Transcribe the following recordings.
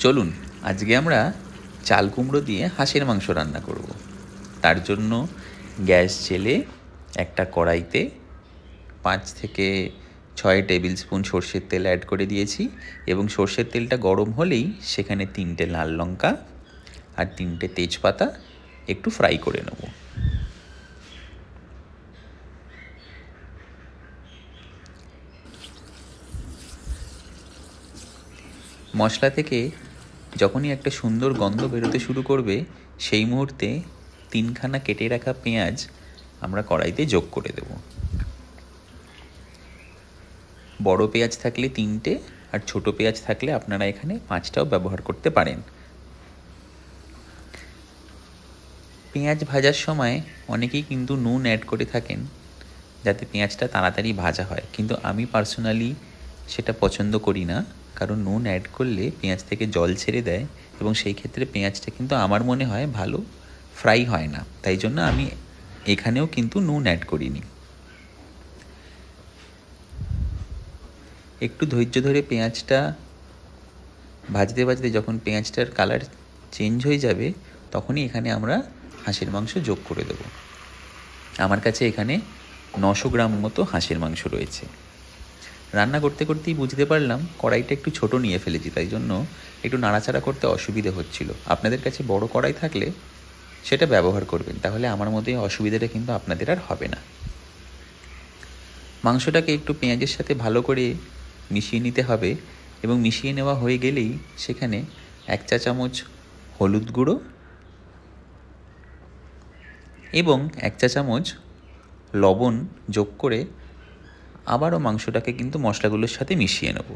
চলুন আজকে আমরা চাল কুমড়ো দিয়ে হাঁসের মাংস রান্না করব। তার জন্য গ্যাস জেলে একটা কড়াইতে 5 থেকে 6 টেবিল স্পুন সর্ষের তেল অ্যাড করে দিয়েছি এবং সর্ষের তেলটা গরম হলেই সেখানে 3টে লাল লঙ্কা আর 3টে তেজপাতা একটু ফ্রাই করে নেব। মশলা থেকে যখনই একটা সুন্দর গন্ধ বেরোতে শুরু করবে সেই মুহূর্তে 3খানা কেটে রাখা পেঁয়াজ আমরা কড়াইতে যোগ করে দেব। বড় পেঁয়াজ থাকলে 3টে আর ছোট পেঁয়াজ থাকলে আপনারা এখানে 5টাও ব্যবহার করতে পারেন। পেঁয়াজ ভাজার সময় অনেকেই কিন্তু নুন অ্যাড করে থাকেন যাতে পেঁয়াজটা তাড়াতাড়ি ভাজা হয়, কিন্তু আমি পার্সোনালি সেটা পছন্দ করি না, কারণ নুন অ্যাড করলে পেঁয়াজ থেকে জল ছেড়ে দেয় এবং সেই ক্ষেত্রে পেঁয়াজটা কিন্তু আমার মনে হয় ভালো ফ্রাই হয় না, তাই জন্য আমি এখানেও কিন্তু নুন অ্যাড করিনি। একটু ধৈর্য ধরে পেঁয়াজটা ভাজতে ভাজতে যখন পেঁয়াজটার কালার চেঞ্জ হয়ে যাবে তখনই এখানে আমরা হাঁসের মাংস যোগ করে দেব। আমার কাছে এখানে 900 গ্রাম মতো হাঁসের মাংস রয়েছে। রান্না করতে করতেই বুঝতে পারলাম কড়াইটা একটু ছোট নিয়ে ফেলেছি, তাই জন্য একটু নাড়াচাড়া করতে অসুবিধে হচ্ছিল। আপনাদের কাছে বড় কড়াই থাকলে সেটা ব্যবহার করবেন, তাহলে আমার মধ্যে অসুবিধাটা কিন্তু আপনাদের আর হবে না। মাংসটাকে একটু পেঁয়াজের সাথে ভালো করে মিশিয়ে নিতে হবে এবং মিশিয়ে নেওয়া হয়ে গেলেই সেখানে 1 চা চামচ হলুদ গুঁড়ো এবং 1 চা চামচ লবণ যোগ করে আবারও মাংসটাকে কিন্তু মশলাগুলোর সাথে মিশিয়ে নেব।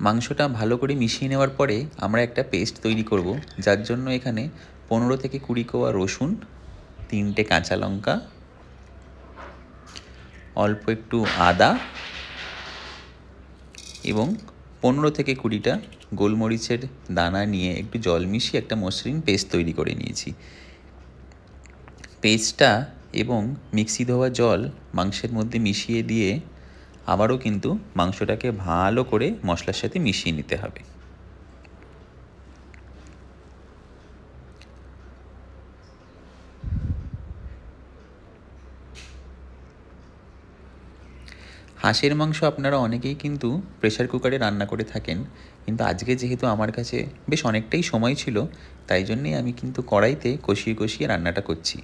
মাংসটা ভালো করে মিশিয়ে নেওয়ার পরে আমরা একটা পেস্ট তৈরি করব, যার জন্য এখানে 15 থেকে 20 কোয়া রসুন, 3টে কাঁচা লঙ্কা, অল্প একটু আদা এবং 15 থেকে 20টা গোলমরিচের দানা নিয়ে একটু জল মিশিয়ে একটা মসৃণ পেস্ট তৈরি করে নিয়েছি। পেস্টটা এবং মিক্সি ধোয়া জল মাংসের মধ্যে মিশিয়ে দিয়ে আবারও কিন্তু মাংসটাকে ভালো করে মশলার সাথে মিশিয়ে নিতে হবে। হাঁসের মাংস আপনারা অনেকেই কিন্তু প্রেসার কুকারে রান্না করে থাকেন, কিন্তু আজকে যেহেতু আমার কাছে বেশ অনেকটাই সময় ছিল তাই জন্যেই আমি কিন্তু কড়াইতে কষিয়ে কষিয়ে রান্নাটা করছি,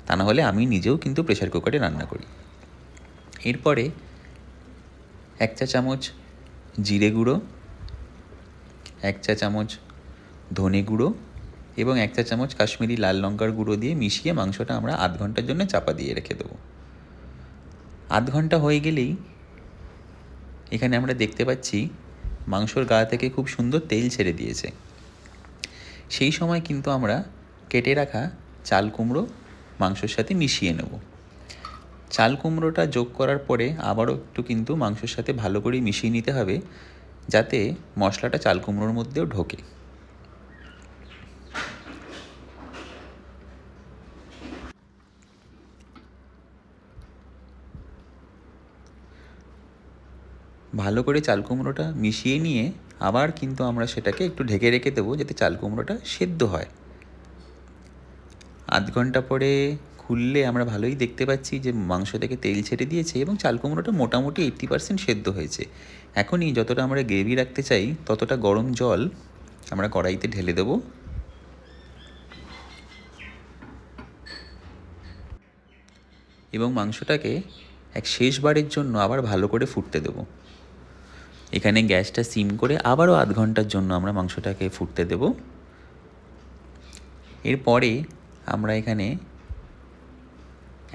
তা না হলে আমি নিজেও কিন্তু প্রেসার কুকারে রান্না করি। এরপরে 1 চা চামচ জিরে গুঁড়ো, 1 চা চামচ ধনে গুঁড়ো এবং 1 চা চামচ কাশ্মীরি লাল লঙ্কার গুঁড়ো দিয়ে মিশিয়ে মাংসটা আমরা আধ ঘন্টার জন্য চাপা দিয়ে রেখে দেবো। আধ ঘন্টা হয়ে গেলেই এখানে আমরা দেখতে পাচ্ছি মাংসর গা থেকে খুব সুন্দর তেল ছেড়ে দিয়েছে। সেই সময় কিন্তু আমরা কেটে রাখা চাল কুমড়ো মাংসর সাথে মিশিয়ে নেব। চাল কুমড়োটা যোগ করার পরে আবারও একটু কিন্তু মাংসর সাথে ভালো করে মিশিয়ে নিতে হবে যাতে মশলাটা চাল কুমড়োর মধ্যেও ঢোকে। ভালো করে চাল কুমড়োটা মিশিয়ে নিয়ে আবার কিন্তু আমরা সেটাকে একটু ঢেকে রেখে দেবো যাতে চাল কুমড়োটা সেদ্ধ হয়। আধ ঘন্টা পরে খুললে আমরা ভালোই দেখতে পাচ্ছি যে মাংস থেকে তেল ছেড়ে দিয়েছে এবং চাল কুমড়োটা মোটামুটি 80% সেদ্ধ হয়েছে। এখনই যতটা আমরা গ্রেভি রাখতে চাই ততটা গরম জল আমরা কড়াইতে ঢেলে দেবো এবং মাংসটাকে শেষবারের জন্য আবার ভালো করে ফুটতে দেবো। এখানে গ্যাসটা সিম করে আবারও আধ ঘন্টার জন্য আমরা মাংসটাকে ফুটতে দেব। এরপরে আমরা এখানে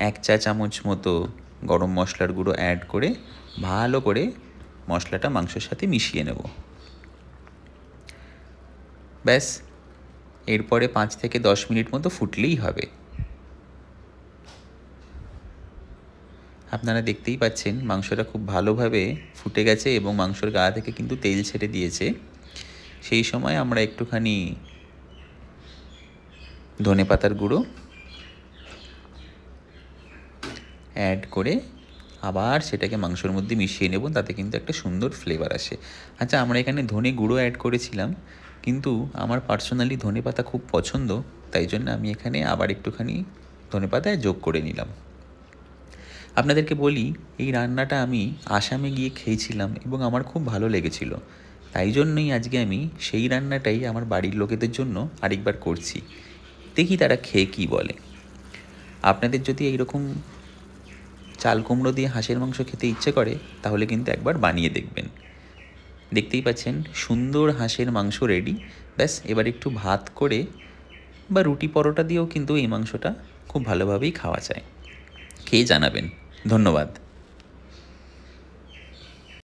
1 চা চামচ মতো গরম মশলার গুঁড়ো অ্যাড করে ভালো করে মশলাটা মাংসের সাথে মিশিয়ে নেব। ব্যাস, এরপরে 5 থেকে 10 মিনিট মতো ফুটলেই হবে। আপনারা দেখতেই পাচ্ছেন মাংসটা খুব ভালোভাবে ফুটে গেছে এবং মাংসর গা থেকে কিন্তু তেল ছেড়ে দিয়েছে। সেই সময় আমরা একটুখানি ধনেপাতার গুঁড়ো অ্যাড করে আবার সেটাকে মাংসর মধ্যে মিশিয়ে নেব, তাতে কিন্তু একটা সুন্দর ফ্লেভার আসে। আচ্ছা, আমরা এখানে ধনে গুঁড়ো অ্যাড করেছিলাম, কিন্তু আমার পার্সোনালি ধনেপাতা খুব পছন্দ, তাই জন্য আমি এখানে আবার একটুখানি ধনেপাতা যোগ করে নিলাম। আপনাদেরকে বলি, এই রান্নাটা আমি আসামে গিয়ে খেয়েছিলাম এবং আমার খুব ভালো লেগেছিল। তাই জন্যই আজকে আমি সেই রান্নাটাই আমার বাড়ির লোকেদের জন্য আরেকবার করছি। দেখি তারা খেয়ে কী বলে। আপনাদের যদি এইরকম চাল কুমড়ো দিয়ে হাঁসের মাংস খেতে ইচ্ছে করে, তাহলে কিন্তু একবার বানিয়ে দেখবেন। দেখতেই পাচ্ছেন সুন্দর হাঁসের মাংস রেডি। ব্যাস, এবার একটু ভাত করে বা রুটি পরোটা দিয়েও কিন্তু এই মাংসটা খুব ভালোভাবেই খাওয়া যায়। খেয়ে জানাবেন। ধন্যবাদ।